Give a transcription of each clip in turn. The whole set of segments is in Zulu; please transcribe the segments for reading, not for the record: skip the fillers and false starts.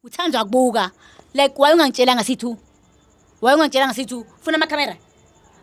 Uthandwa kubuka. Like why ungangitshela ngasithu? Why ungangitshela ngasithu? Ufuna ama-camera?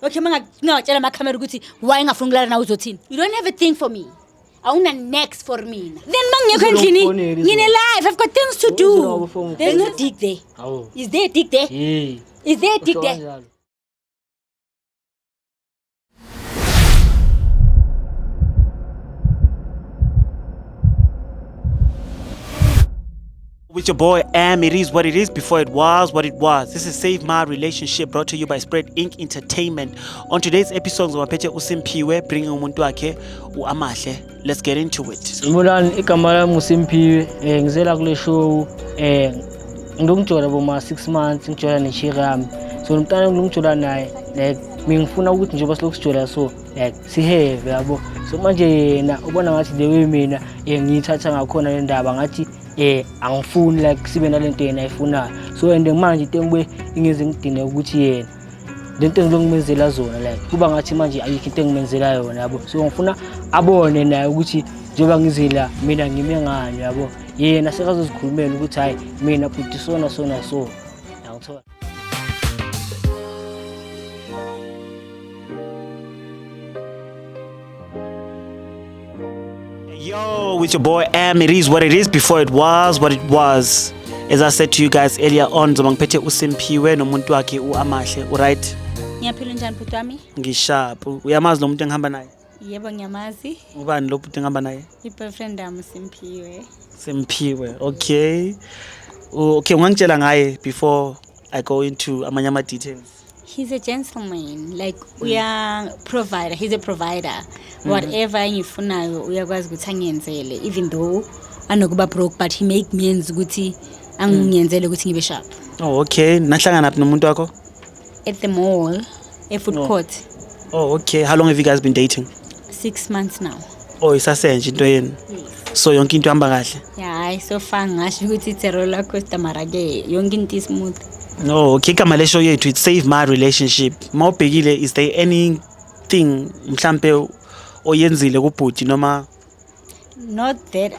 Okay, ngingawatshela ama-camera ukuthi why ngafuna ukulala nawe uzothini? You don't have a thing for me. Awuna next for mina. Then mangiyekho endlini, ngine life, I've got things to do. There's no dick there. Is there a dick there? Yeah. Is there a dick there? With your boy it is what it is before it was what it was. This is Save My Relationship, brought to you by Spread Inc. Entertainment. On today's episode, ngaphethe uSimphiwe bringing umuntu wakhe uAmahle. Let's get into it. Ngibulani igama lami uSimphiwe, ngizela kule show ngizongijola boma 6 months ngijola neChirami. So umntana ngilungijola naye like ngifuna ukuthi njengoba silokusijola so like siheve yabo. So manje yena ubona ngathi the way mina ngiyithatha ngakhona le ndaba ngathi angifuni like sibe nalento yena ayifuna. So and manje into engibe ingeze ngidine ukuthi yena lento engilongimenzela zona like kuba ngathi manje ayikho into engimenzela yona yabo. So ngifuna abone naye ukuthi njengoba ngizila mina ngime ngani yabo. Yena sekazozikhulumela ukuthi hayi mina futhi sona so yangithola. Yo, with your boy it is what it is before it was what it was. As I said to you guys earlier on, ngiphethe uSimphiwe nomuntu wakhe uAmahle, right? Ngiyaphila njani bhuti wami? Ngisharp. Uyamazi lo muntu engihamba naye? Yebo ngiyamazi. Ubani lo muntu engihamba naye? I-boyfriend wami Simphiwe. Simphiwe. Okay. Okay, ungangitshela ngaye before I go into amanye details. He's a gentleman. Like provider. He's a provider. Whatever ngifunayo uyakwazi ukuthi angiyenzele, even though anokuba broke, but he make means ukuthi angiyenzele ukuthi ngibe sharp. Oh, okay. Nahlangana naphi nomuntu wakho? At the mall, a food court. Oh, okay. How long have you guys been dating? 6 months now. Oh, isasenje into yenu. So yonke into ihamba kahle? Yeah, so far ngasho ukuthi it's a roller coaster mara ke yonke into smooth. No, okay, igama le show yethu it Save My Relationship. Mawubhekile, is there anything mhlambe oyenzile kubhuti noma? Not that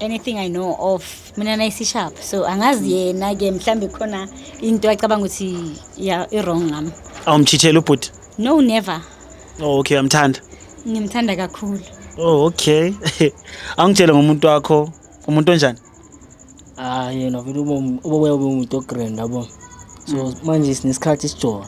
anything I know of. Mina nayisi sharp. So angazi yena ke mhlambe khona into acabanga ukuthi wrong ngami. Awumchithela ubhuti? No, never. Oh, okay, amthanda. Ngimthanda kakhulu. Oh, okay. Angitshela ngomuntu wakho, umuntu onjani? Yena vele ubuye umuntu ogrand yabo. So manje sinesikhathi sijola.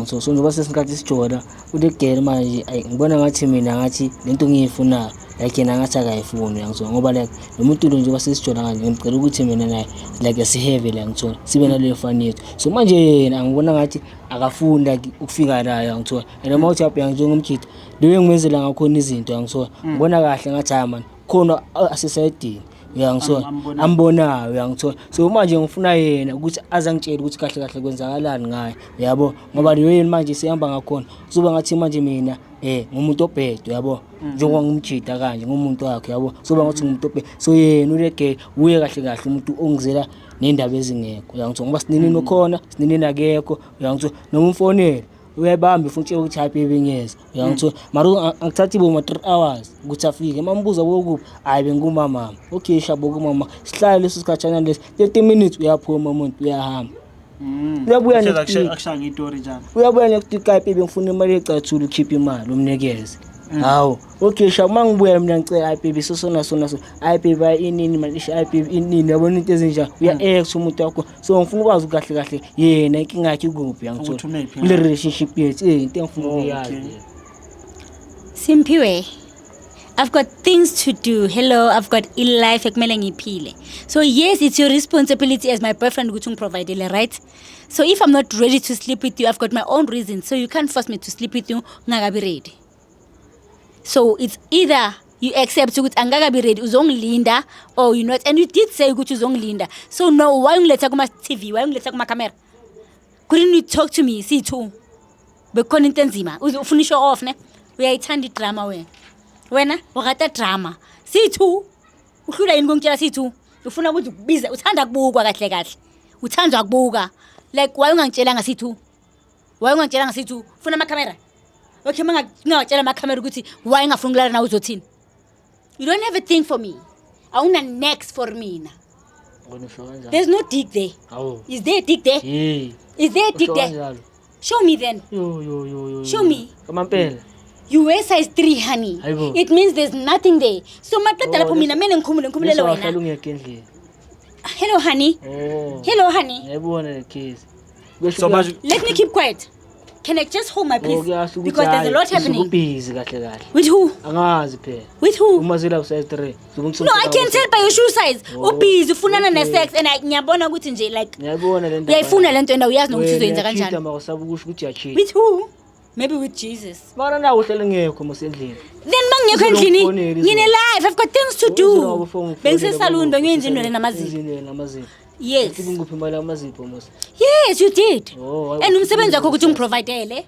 So njengoba sesikhathi sijola ule girl manje ngibona ngathi mina ngathi lento ngiyifuna like yena ngathi akayifuni yangizwa ngoba like nomuntu lo njengoba sesijola ngani ngicela ukuthi mina naye like siheve la ngithola sibe naleyo fani yethu. So manje yena ngibona ngathi akafuni like ukufika la yangithola. And uma uthi apha njengomkhitha leyo ngimenzela ngakhona izinto yangithola. Ngibona kahle ngathi hayi man khona asesayidini. Uyangithola ambonayo uyangithola. So manje ngifuna yena ukuthi azangitshela ukuthi kahle kahle kwenzakalani ngaye yabo ngoba leyo yena manje sihamba ngakhona kuzoba ngathi manje mina ngumuntu obhedo yabo njengoba ngumjida kanje ngumuntu wakhe yabo soba ngathi ngumuntu obhedo. So yena uleke uye kahle kahle umuntu ongizela nendaba ezingekho uyangithola ngoba sinini nokhona sinini nakekho uyangithola noma umfonela uyabamba futhi ukuthi happy bengeza uyangithola mara angithathi bo 3 hours ukuthi afike mambuza bokuphi hayi bengumama. Okay shabo kumama sihlale leso sikhathana lesi 30 minutes uyaphuma umuntu uyahamba. Uyabuya akushaya ngitori njani? Uyabuya nekutika ipi ngifuna imali ecathula ukhipha imali umnikeze. Hawo okay shabo mangibuya mina ngicela ipi sona so ipi ba inini manje ipi inini yabona into ezinja uya umuntu wakho. So ngifuna ukwazi kahle kahle yena inkinga yakhe kuphi yangithola kule relationship yethu into engifuna ukuyazi. Simphiwe, I've got things to do. Hello, I've got a life ekumele ngiphile. So yes, it's your responsibility as my boyfriend ukuthi ngiprovide, right? So if I'm not ready to sleep with you, I've got my own reasons. So you can't force me to sleep with you ngakabi ready. So it's either you accept ukuthi angakabi ready uzongilinda or you not, and you did say ukuthi uzongilinda. So no, why ungiletha kuma TV? Why ungiletha kuma camera? Couldn't you talk to me? See too. Bekhona into enzima. Ufuna show off ne? Uyayithanda idrama wena wakata drama. See too. Uhlula yini ngongitshela see too. Ufuna ukuthi ukubiza uthanda kubukwa kahle kahle. Uthandwa kubuka. Like why ungangitshela ngasi too? Why ungangitshela ngasi too? Ufuna ama camera? Okay, ngawatshela ama camera ukuthi why ngafuna ukulala nawe uzothini? You don't have a thing for me. Awuna next for mina. Ngonisho kanjalo. There's no dick there. Hawu. Is there a dick there? Is there a dick there? Kanjalo. Show me then. Yo. Show me. Kamampela. You wear size 3, honey. Hayibo. It means there's nothing there. So maqeda lapho mina mele ngikhumulele Wahlala wena. ungekho endlini. Hello honey. Oh. Hello honey. Ngiyabona le case. So manje Let me keep quiet. Can I just hold my peace? Because there's a lot happening. Busy kahle. With who? Angazi phela. With who? Uma sila size 3. No, I can tell by your shoe size. Oh, Ubhizi ufunana okay. ne-sex and ngiyabona ukuthi nje like Ngiyabona lento. uyayifuna lento and uyazi nokuthi uzoyenza kanjani. Wena mawusaba ukusho ukuthi uyacheat. With who? Maybe with Jesus. Mara nawe uhlele ngekho mosendlini. Then mangekho endlini ngine life, I've got things to do. Bengisesaluni bengiyenza indwele namazipho. Izindwele namazipho. Yes. Ngikuphi imali yamazipho mos. Yes, you did. Oh. And umsebenzi wakho ukuthi ungiprovidele.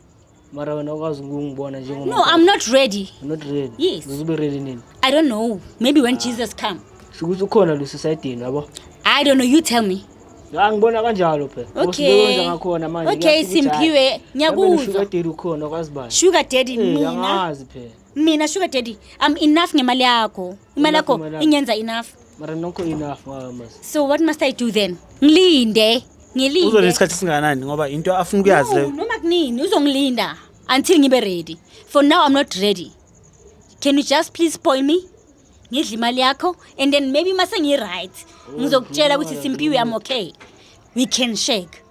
Mara wena ukwazi ngibona njengomuntu. No, I'm not ready. I'm not ready. Yes. Uzobe ready nini? I don't know. Maybe when Jesus come. Shukuthi ukhona lo society yabo. I don't know, you tell me. Ngibona kanjalo phela. Okay. Ngakhona manje. Okay, Simphiwe, ngiyakuzwa. Sugar daddy ukhona kwazi bani? Sugar daddy mina. Angazi phela. Mina sugar daddy, I'm enough ngemali yakho. Imali yakho ingenza enough. Mara nokho enough ngawe mas. So what must I do then? Ngilinde. uzole isikhathi singanani ngoba into afuna ukuyazi leyo. Noma kunini uzongilinda until ngibe ready. For now I'm not ready. Can you just please spoil me? Ngidla imali yakho and then maybe mase ngi-right. Ngizokutshela ukuthi Simphiwe I'm okay. We can shake.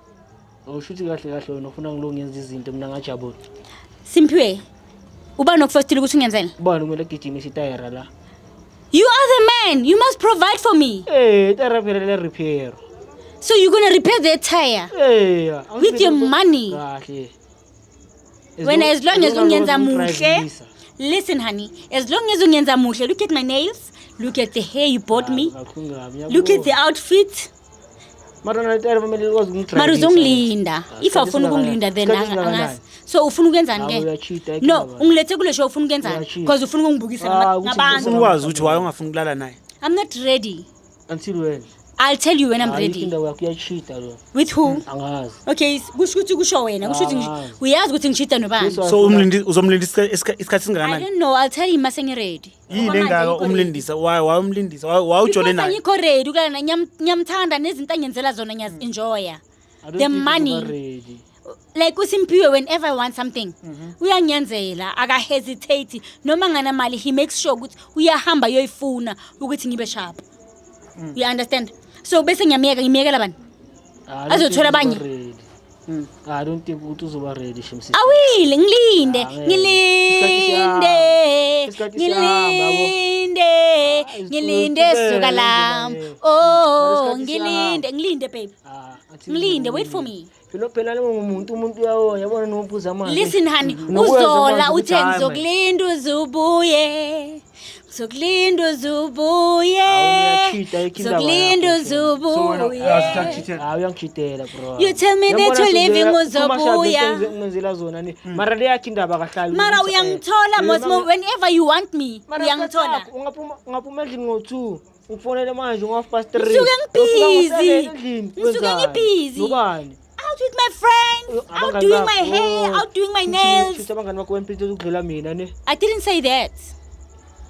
Ushuthi kahle wena ufuna ngilungenza izinto mina ngajabula. Simphiwe, uba nokufostile ukuthi ungenzeni? Ubani kumele gijimisa itayera la? You are the man. You must provide for me. Itayera phela le repair. So you're going to repair the tire? With your money? Kahle. When as long as ungenza muhle. Listen honey, as long as ungenza muhle, look at my nails, look at the hair you bought me. Look at the outfit. Mara uzongilinda. If ufuna ukungilinda then angazi. So ufuna ukenzani ke? No, ungilethe kule show ufuna ukenzani because ufuna ukungibukisa ngabantu. Ufuna ukwazi ukuthi waye ungafuna ukulala naye. I'm not ready. Until when? I'll tell you when I'm ready. With who? Angazi. Okay, kusho ukuthi kusho wena, kusho ukuthi uyazi ukuthi ngichita nobani. So uzomlindisa isikhathi singakanani? I don't know, I'll tell him mase ngi-ready. Yini engaka umlindisa? Why umlindisa? Why ujole naye? Ngikho ready ukala ngiyamthanda nezinto angenzela zona ngiyazi-enjoya. The money. Like uSimphiwe whenever I want something, uyangenzela, aka-hesitate. Noma nganamali, he makes sure ukuthi uyahamba yoyifuna ukuthi ngibe sharp. You understand? So bese ngiyamiyekela bani? Azothola abanye. I don't think ukuthi uzoba ready shemsi. Awile ngilinde. Ngilinde suka lam. Oh, ngilinde babe. Ngilinde, wait for me. Phela umuntu uyabona nompuza manje. Listen honey, uzola uthe ngizokulinda uzubuye. Zokulinda uzubuye. Zokulinda uzubuye. Uyangishitela bro. You tell me that you're leaving uzobuya. Ngenzela zona ni. Mara leyakho indaba kahlali. Mara uyangithola mosmo whenever you want me. Uyangithola. Ungaphuma endlini ngo2. Ufonele manje ngo3. Ngisuke ngibusy. Nobani? Out with my friends. Out doing my hair. Out doing my nails. Abangani bakho wempilo ukudlula mina ne. I didn't say that.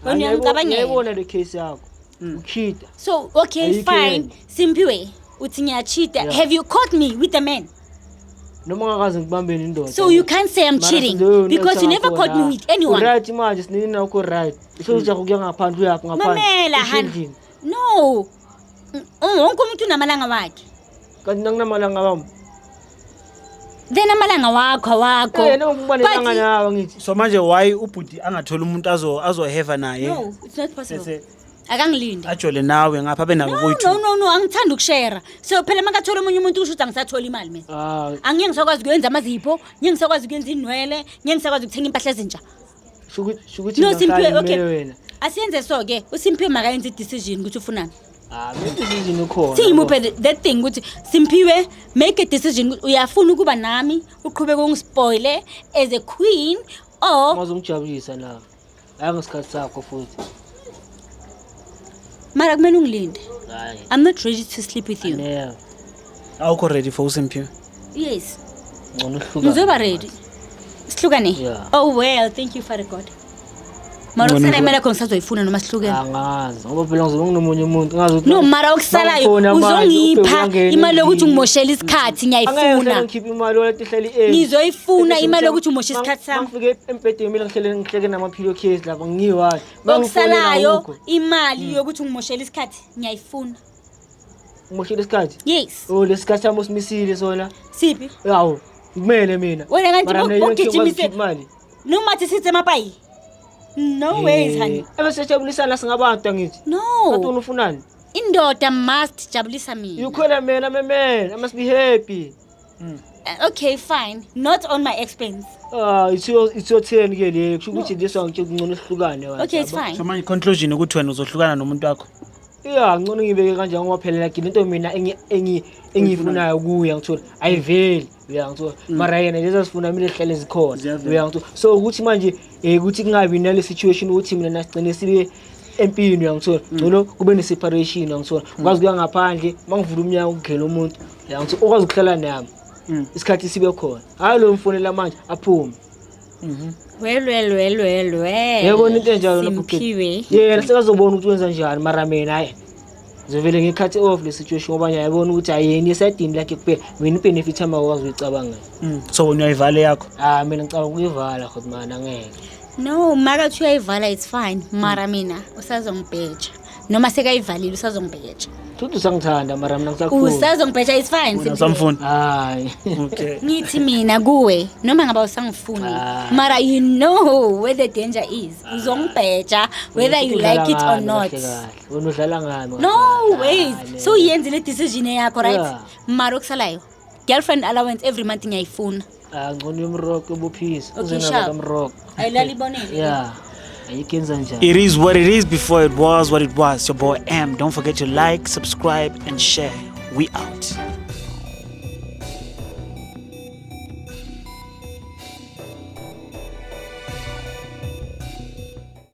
Ngiyabona le case yakho. Ucheater. So okay, fine. Simphiwe, uthi ngiyacheata. Have you caught me with a man? Noma ngakaze ngibambeni indoda. So you can't say I'm cheating because you never caught me with anyone. Right manje sinini na uko right. Usoja kuya ngaphandle yakho ngaphandle. Mamela han. No. Wonke umuntu unamalanga wakhe. Kanti nanginamalanga wami. Then amalanga wakho. Noma nawe ngithi. So manje why ubhuti angathola umuntu azoheva naye? No, it's not possible. Akangilinde. Ajole nawe ngapha benako kuyithu. No, angithanda ukushare. So phela makathola umunye umuntu usho ukuthi angisathola imali mina. Angeke ngisakwazi ukwenza amazipho, ngeke ngisakwazi ukwenza inwele, ngeke ngisakwazi ukuthenga impahla ezintsha. Shukuthi no, Simphiwe, okay. Asiyenze so ke, uSimphiwe makayenze decision ukuthi ufunani. Decision ukhona. Singimuphe that thing ukuthi Simphiwe make a decision uyafuna ukuba nami, uqhubeke ungispoile as a queen or ngizongijabulisa la. Ayangesikhathi sakho futhi. Mara kumele ungilinde. I'm not ready to sleep with you. Yeah. Awukho ready for uSimphiwe? Yes. Ngcono hluka. Ngizoba ready. Sihlukane? Yeah. Oh well, thank you Father God. mara okusalayo imali yakho ngisazoyifuna noma sihlukene. Angazi ngoba phela ngizobe nginomunye umuntu ngazi ukuthi No mara okusalayo uzongipha imali yokuthi ngimoshele isikhathi ngiyayifuna. Ngikhipha imali wala tihleli e. Ngizoyifuna imali yokuthi ngimoshe isikhathi sami. Ngifike empedeni mina ngihleke namaphilo case lapha ngiyiwayo. Okusalayo imali yokuthi ngimoshele isikhathi ngiyayifuna. Ngimoshele isikhathi? Yes. Oh lesikhathi sami usimisile sona. Siphi? Yawo, kumele mina. Wena Mara kanti mina ugijimise imali. noma thi sithe emapayi. No ways honey. Abasejabulisana singabantu angithi. No. Kanti ufunani? Indoda must jabulisa mina. You call a man, I'm a man. I must be happy. Okay, fine. Not on my expense. It's your turn ke le. Kusho ukuthi this one ngicela sihlukane wena. Okay, it's fine. So manje conclusion ukuthi wena uzohlukana nomuntu wakho. Yeah, ngcono ngibeke kanjani ngoba phela like into mina engiyifunayo kuya ngithola ayiveli uyangithola mara yena lezi sifuna mina ehlele zikhona uyangithola so ukuthi manje ukuthi kungabi nale situation ukuthi mina nasigcine sibe empini uyangithola ngcono kube ne separation uyangithola ukwazi kuya ngaphandle mangivula umnyango ukugela umuntu uyangithola ukwazi ukuhlala nami isikhathi sibe khona hayi lo mfonela manje aphume Well. Yabona into enjalo lapho Simphiwe. yena sekazobona ukuthi wenza njani mara mina hayi ngizovele ngikhathi off le situation ngoba yayibona ukuthi ayeni esidini lakhe kuphela mina benefit amakwazi uyicabanga So wena uyayivala yakho. mina ngicabanga ukuyivala kodwa mana ngeke No, mara kuthi uyayivala it's fine. Mara mina usazongibheja. Noma sekayivalile usazongibheja. futhi usangithanda mara mina ngisakhona Usazongibheja it's fine. Wena usamfuna. hayi Okay. Ngithi mina kuwe noma ngaba usangifuni. Mara you know where the danger is. Uzongibheja whether you like it or not. wena udlala ngami No ways. So yenzile decision yakho right? Yeah. Mara okusalayo. Girlfriend allowance every month ngiyayifuna. ngcono yomrock obuphisa Okay, uzenaba sharp. kamrock Ayilalibonile. yeah ayikenza njani It is what it is before it was what it was. Your boy M. Don't forget to like, subscribe, and share. We out.